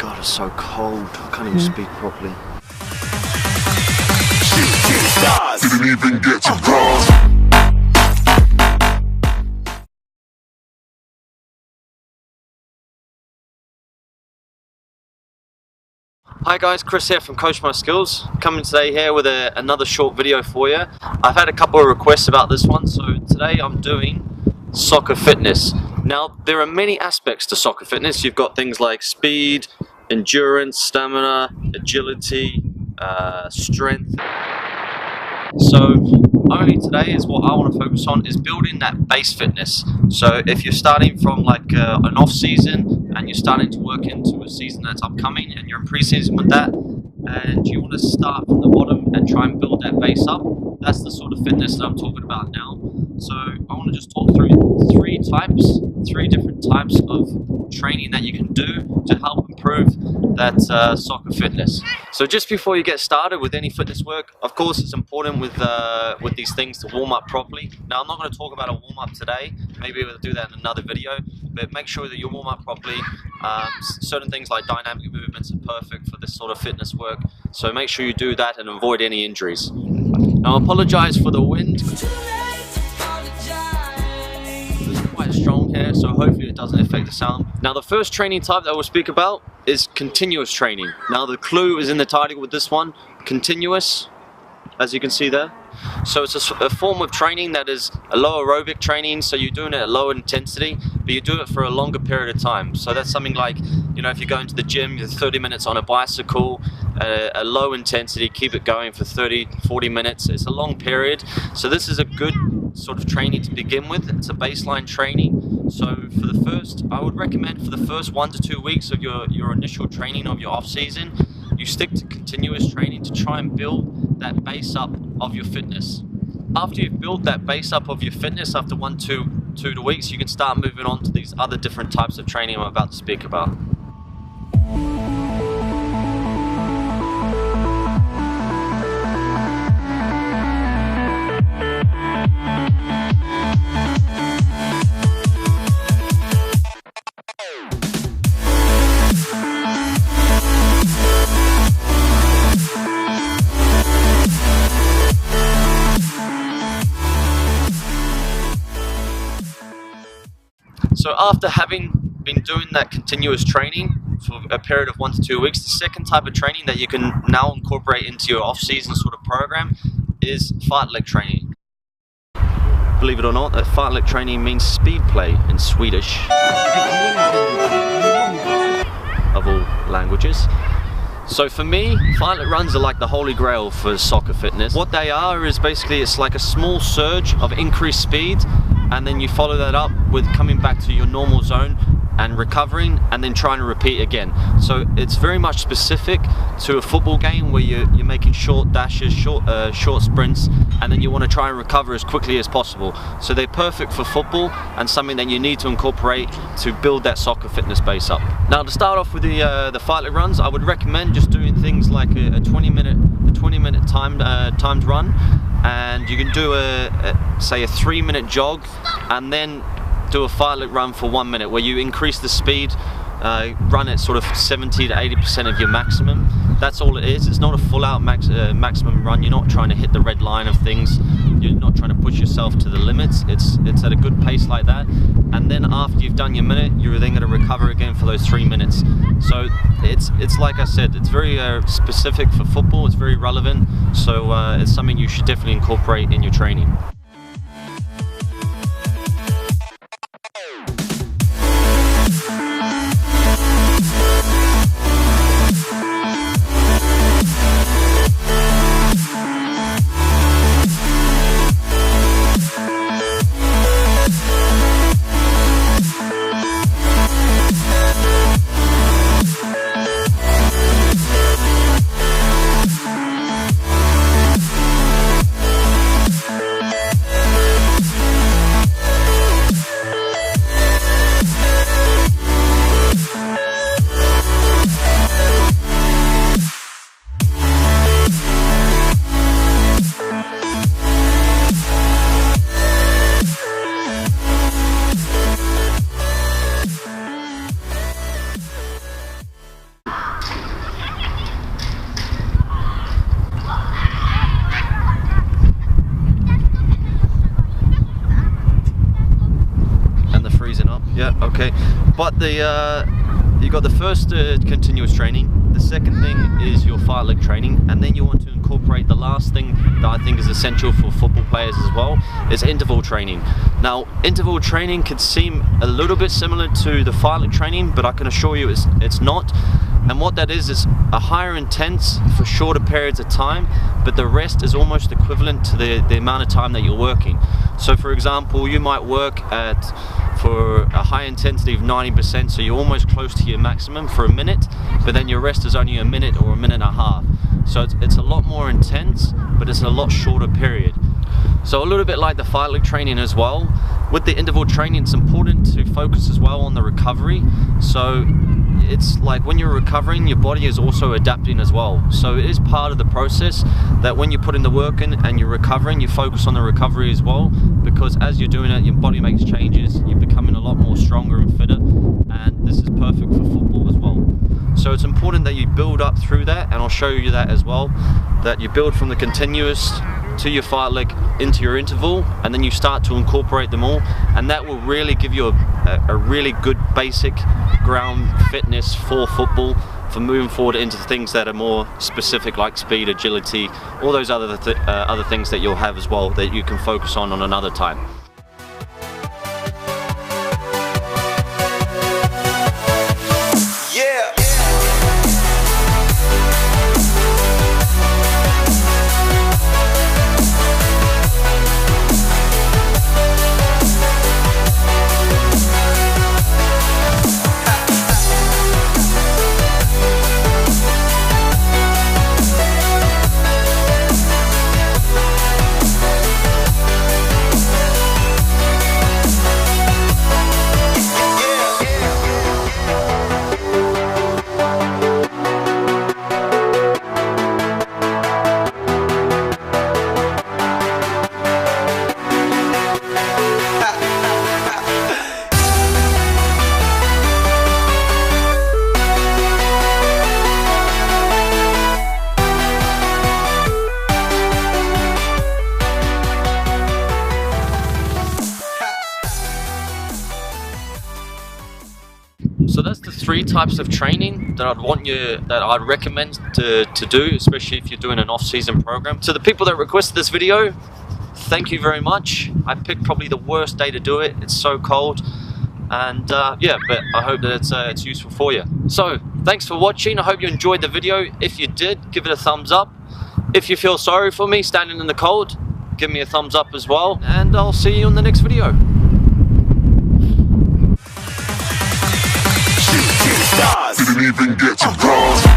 God, it's so cold. I can't even speak properly. Didn't even get to cross. Hi guys, Chris here from Coach My Skills. Coming today here with another short video for you. I've had a couple of requests about this one, so today I'm doing soccer fitness. Now, there are many aspects to soccer fitness. You've got things like speed, endurance, stamina, agility, strength. So only today is what I want to focus on is building that base fitness. So if you're starting from like an off season and you're starting to work into a season that's upcoming and you're in pre-season with that and you want to start from the bottom and try and build that base up, that's the sort of fitness that I'm talking about now. So I want to just talk through three different types of training that you can do to help improve that soccer fitness. So just before you get started with any fitness work, of course it's important with these things to warm up properly. Now I'm not going to talk about a warm up today, maybe we'll do that in another video, but make sure that you warm up properly. Certain things like dynamic movements are perfect for this sort of fitness work, so make sure you do that and avoid any injuries. Now I apologize for the wind. It's quite strong here, so hopefully it doesn't affect the sound. Now the first training type that we'll speak about is continuous training. Now the clue is in the title with this one, continuous, as you can see there. So it's a form of training that is a low aerobic training, so you're doing it at low intensity, but you do it for a longer period of time. So that's something like, you know, if you're going to the gym, you're 30 minutes on a bicycle, a low intensity, keep it going for 30-40 minutes. It's a long period, so this is a good sort of training to begin with. It's a baseline training. So for the first, I would recommend for the first 1 to 2 weeks of your initial training of your off season, you stick to continuous training to try and build that base up of your fitness. After you've built that base up of your fitness, after 1 to 2 weeks, you can start moving on to these other different types of training I'm about to speak about. So after having been doing that continuous training for a period of 1 to 2 weeks, the second type of training that you can now incorporate into your off-season sort of program is fartlek training. Believe it or not, that fartlek training means speed play in Swedish, of all languages. So for me, fartlek runs are like the holy grail for soccer fitness. What they are is basically, it's like a small surge of increased speed, and then you follow that up with coming back to your normal zone and recovering and then trying to repeat again. So it's very much specific to a football game where you're making short dashes, short sprints, and then you want to try and recover as quickly as possible. So they're perfect for football and something that you need to incorporate to build that soccer fitness base up. Now to start off with the fartlek runs, I would recommend just doing things like a 20 minute timed run, and you can do say a 3-minute jog and then do a fartlek run for 1 minute where you increase the speed, run at sort of 70 to 80% of your maximum. That's all it is. It's not a full out maximum run. You're not trying to hit the red line of things. You're not trying to push yourself to the limits. It's at a good pace like that. And then after you've done your minute, you're then going to recover again for those 3 minutes. So it's like I said, it's very specific for football. It's very relevant. So it's something you should definitely incorporate in your training. But you got the first continuous training. The second thing is your fight leg training, and then you want to incorporate the last thing that I think is essential for football players as well, is interval training. Now, interval training could seem a little bit similar to the fight leg training, but I can assure you it's not. And what that is a higher intense for shorter periods of time, but the rest is almost equivalent to the amount of time that you're working. So for example, you might work for a high intensity of 90%, so you're almost close to your maximum for a minute, but then your rest is only a minute or a minute and a half. So it's a lot more intense, but it's a lot shorter period. So a little bit like the fight leg training as well, with the interval training it's important to focus as well on the recovery. So it's like when you're recovering, your body is also adapting as well. So it is part of the process that when you put in the work in and you're recovering, you focus on the recovery as well, because as you're doing it, your body makes changes, you're becoming a lot more stronger and fitter, and this is perfect for football as well. So it's important that you build up through that, and I'll show you that as well, that you build from the continuous to your fight leg into your interval, and then you start to incorporate them all, and that will really give you a really good basic ground fitness for football, for moving forward into things that are more specific, like speed, agility, all those other things that you'll have as well that you can focus on another time. So that's the 3 types of training that I'd recommend to do, especially if you're doing an off-season program. To the people that requested this video, thank you very much. I picked probably the worst day to do it. It's so cold, and yeah, but I hope that it's useful for you. So thanks for watching. I hope you enjoyed the video. If you did, give it a thumbs up. If you feel sorry for me standing in the cold, give me a thumbs up as well, and I'll see you in the next video. Didn't even get to bronze.